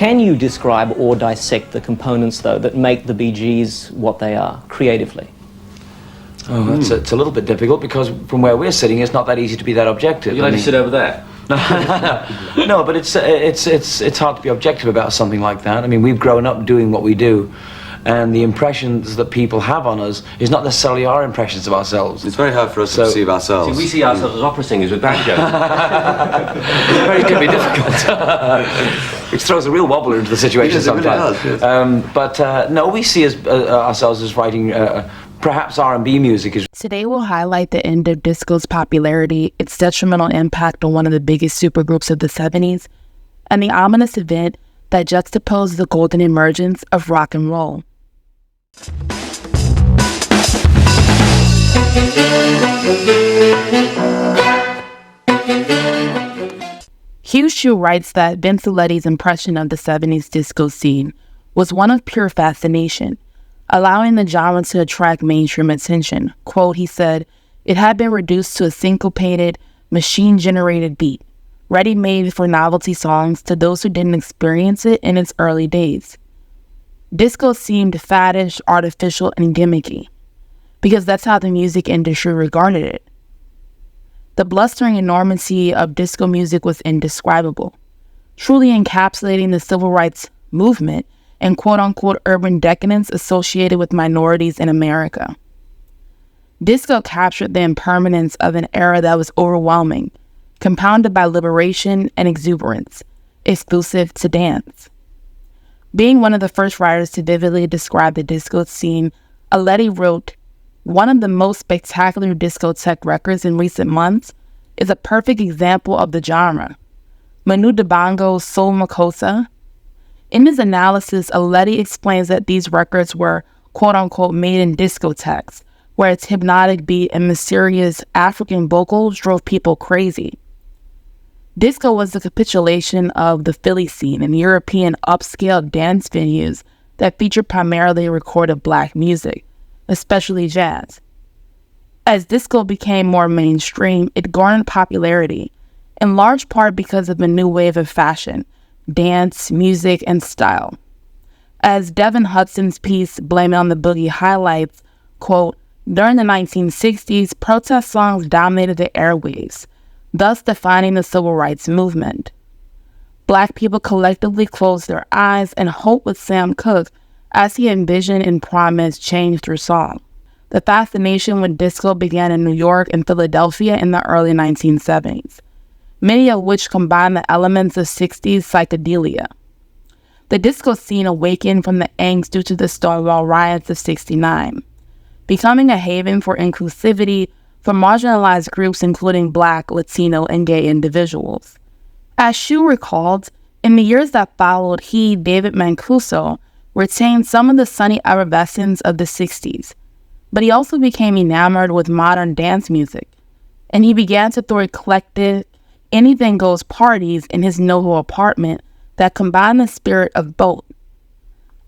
Can you describe or dissect the components, though, that make the Bee Gees what they are, creatively? Oh, it's a little bit difficult, because from where we're sitting, it's not that easy to be that objective. You like to sit over there? No, but it's hard to be objective about something like that. I mean, we've grown up doing what we do, and the impressions that people have on us is not necessarily our impressions of ourselves. It's very hard for us to perceive ourselves. See, we see ourselves as opera singers with banjos. It can be difficult. Which throws a real wobbler into the situation sometimes. It really does, yes. But no, we see ourselves as writing perhaps R&B music. Today we'll highlight the end of disco's popularity, its detrimental impact on one of the biggest supergroups of the 70s, and the ominous event that juxtaposed the golden emergence of rock and roll. Hugh Shue writes that Vince Letty's impression of the 70s disco scene was one of pure fascination, allowing the genre to attract mainstream attention. Quote, he said, "It had been reduced to a syncopated, machine-generated beat, ready-made for novelty songs to those who didn't experience it in its early days. Disco seemed faddish, artificial, and gimmicky, because that's how the music industry regarded it. The blustering enormity of disco music was indescribable, truly encapsulating the civil rights movement and quote-unquote urban decadence associated with minorities in America. Disco captured the impermanence of an era that was overwhelming, compounded by liberation and exuberance, exclusive to dance." Being one of the first writers to vividly describe the disco scene, Letty wrote, "One of the most spectacular discotheque records in recent months is a perfect example of the genre. Manu Dibango's Soul Makossa." In his analysis, Letty explains that these records were quote-unquote made in discotheques, where its hypnotic beat and mysterious African vocals drove people crazy. Disco was the capitulation of the Philly scene and European upscale dance venues that featured primarily recorded black music, especially jazz. As disco became more mainstream, it garnered popularity, in large part because of a new wave of fashion, dance, music, and style. As Devin Hudson's piece, Blame It on the Boogie, highlights, quote, "During the 1960s, protest songs dominated the airwaves, thus defining the civil rights movement. Black people collectively closed their eyes and hoped with Sam Cooke as he envisioned and promised change through song. The fascination with disco began in New York and Philadelphia in the early 1970s, many of which combined the elements of 60s psychedelia. The disco scene awakened from the angst due to the Stonewall riots of '69, becoming a haven for inclusivity for marginalized groups including Black, Latino, and gay individuals. As Shue recalled, in the years that followed, he, David Mancuso, retained some of the sunny effervescence of the 60s, but he also became enamored with modern dance music, and he began to throw eclectic, anything-goes parties in his NoHo apartment that combined the spirit of both.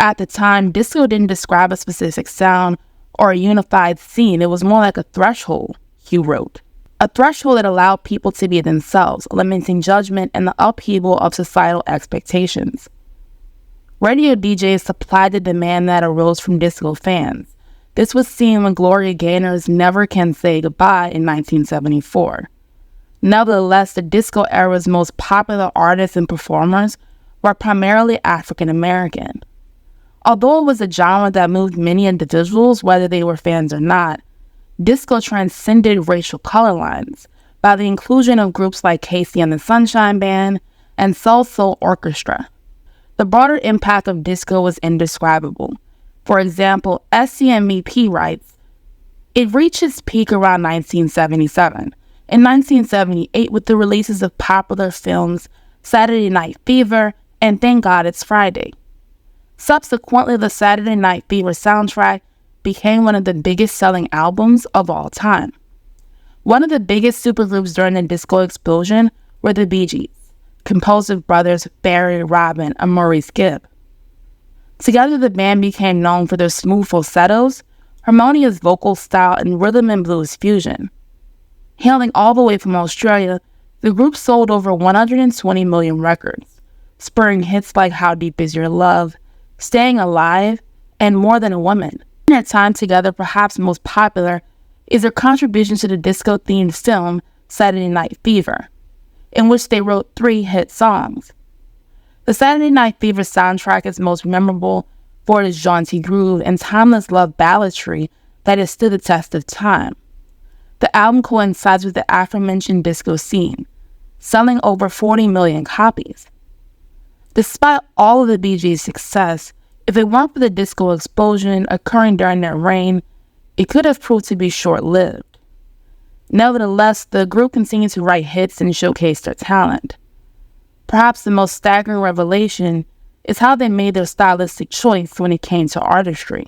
At the time, disco didn't describe a specific sound or a unified scene. It was more like a threshold, Hugh wrote. A threshold that allowed people to be themselves, limiting judgment and the upheaval of societal expectations. Radio DJs supplied the demand that arose from disco fans. This was seen when Gloria Gaynor's Never Can Say Goodbye in 1974. Nevertheless, the disco era's most popular artists and performers were primarily African American. Although it was a genre that moved many individuals, whether they were fans or not, disco transcended racial color lines by the inclusion of groups like Casey and the Sunshine Band and Soul Soul Orchestra. The broader impact of disco was indescribable. For example, ICYMI writes, "It reached its peak around 1977. In 1978, with the releases of popular films Saturday Night Fever and Thank God It's Friday. Subsequently, the Saturday Night Fever soundtrack became one of the biggest selling albums of all time. One of the biggest supergroups during the disco explosion were the Bee Gees, composed of brothers Barry, Robin, and Maurice Gibb. Together, the band became known for their smooth falsettos, harmonious vocal style, and rhythm and blues fusion. Hailing all the way from Australia, the group sold over 120 million records, spurring hits like How Deep Is Your Love, Staying Alive, and More Than a Woman. In their time together, perhaps most popular is their contribution to the disco-themed film Saturday Night Fever, in which they wrote 3 hit songs. The Saturday Night Fever soundtrack is most memorable for its jaunty groove and timeless love balladry that has stood the test of time. The album coincides with the aforementioned disco scene, selling over 40 million copies. Despite all of the Bee Gees' success, if it weren't for the disco explosion occurring during their reign, it could have proved to be short-lived. Nevertheless, the group continued to write hits and showcase their talent. Perhaps the most staggering revelation is how they made their stylistic choice when it came to artistry.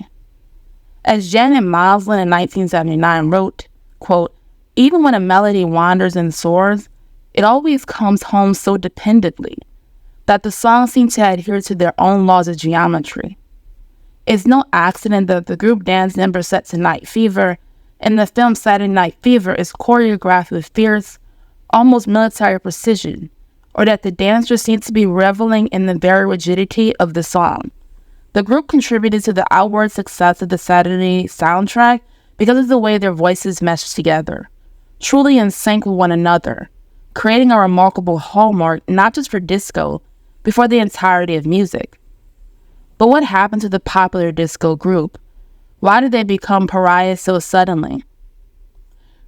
As Janet Moslin in 1979 wrote, quote, "Even when a melody wanders and soars, it always comes home so dependently that the songs seem to adhere to their own laws of geometry. It's no accident that the group dance number set to Night Fever in the film Saturday Night Fever is choreographed with fierce, almost military precision, or that the dancers seem to be reveling in the very rigidity of the song. The group contributed to the outward success of the Saturday soundtrack because of the way their voices meshed together, truly in sync with one another, creating a remarkable hallmark not just for disco, but for the entirety of music. But what happened to the popular disco group? Why did they become pariahs so suddenly?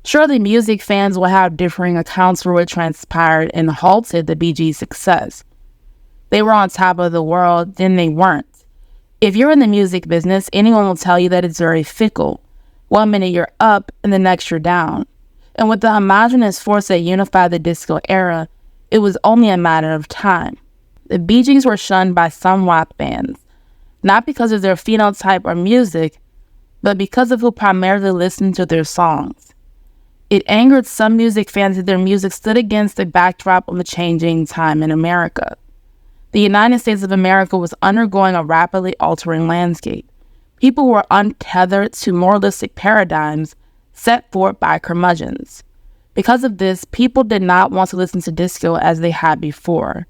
Surely music fans will have differing accounts for what transpired and halted the Bee Gees' success. They were on top of the world, then they weren't. If you're in the music business, anyone will tell you that it's very fickle. One minute you're up, and the next you're down. And with the homogeneous force that unified the disco era, it was only a matter of time. The Bee Gees were shunned by some rock bands, not because of their phenotype or music, but because of who primarily listened to their songs. It angered some music fans that their music stood against the backdrop of a changing time in America. The United States of America was undergoing a rapidly altering landscape. People were untethered to moralistic paradigms set forth by curmudgeons. Because of this, people did not want to listen to disco as they had before.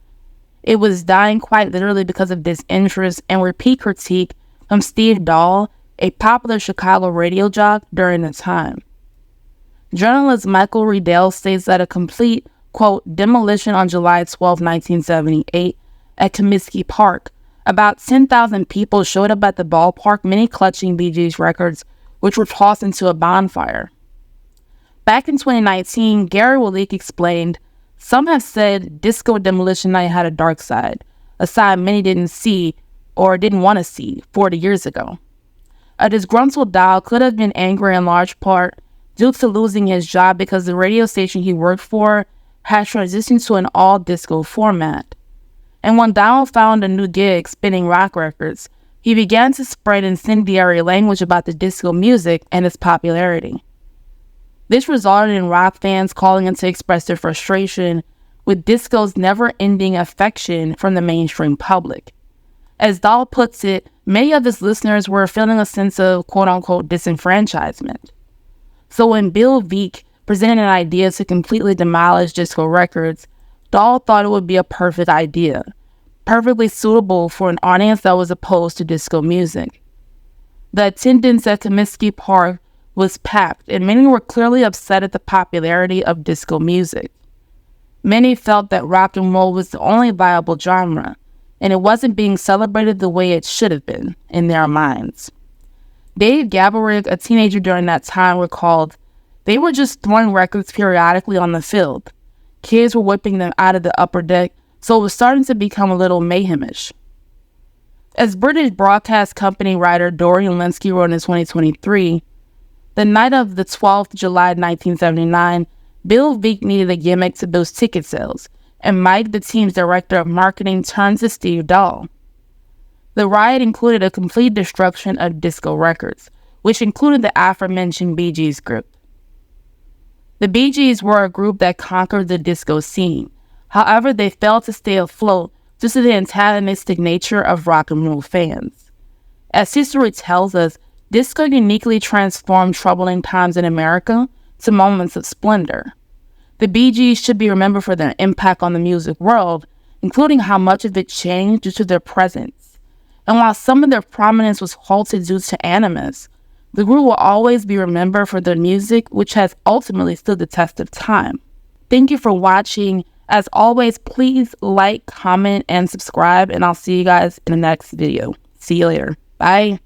It was dying quite literally because of disinterest and repeat critique from Steve Dahl, a popular Chicago radio jock during the time. Journalist Michael Riedel states that a complete, quote, demolition on July 12, 1978 at Comiskey Park. About 10,000 people showed up at the ballpark, many clutching Bee Gees records, which were tossed into a bonfire. Back in 2019, Gary Waleek explained, "Some have said Disco Demolition Night had a dark side, a side many didn't see or didn't want to see 40 years ago. A disgruntled Dahl could have been angry in large part due to losing his job because the radio station he worked for had transitioned to an all-disco format. And when Dahl found a new gig spinning rock records, he began to spread incendiary language about the disco music and its popularity. This resulted in rock fans calling him to express their frustration with disco's never-ending affection from the mainstream public. As Dahl puts it, many of his listeners were feeling a sense of quote-unquote disenfranchisement. So when Bill Veeck presented an idea to completely demolish disco records, Dahl thought it would be a perfect idea, perfectly suitable for an audience that was opposed to disco music. The attendance at Comiskey Park was packed, and many were clearly upset at the popularity of disco music. Many felt that rock and roll was the only viable genre, and it wasn't being celebrated the way it should have been in their minds. Dave Gaborik, a teenager during that time, recalled, "They were just throwing records periodically on the field. Kids were whipping them out of the upper deck, so it was starting to become a little mayhemish." As British broadcast company writer Dorian Lynskey wrote in 2023, the night of the 12th July 1979, Bill Veeck needed a gimmick to boost ticket sales, and Mike, the team's director of marketing, turned to Steve Dahl. The riot included a complete destruction of disco records, which included the aforementioned Bee Gees group. The Bee Gees were a group that conquered the disco scene. However, they failed to stay afloat due to the antagonistic nature of rock and roll fans. As history tells us, disco uniquely transformed troubling times in America to moments of splendor. The Bee Gees should be remembered for their impact on the music world, including how much of it changed due to their presence. And while some of their prominence was halted due to animus, the group will always be remembered for their music, which has ultimately stood the test of time. Thank you for watching. As always, please like, comment, and subscribe, and I'll see you guys in the next video. See you later. Bye.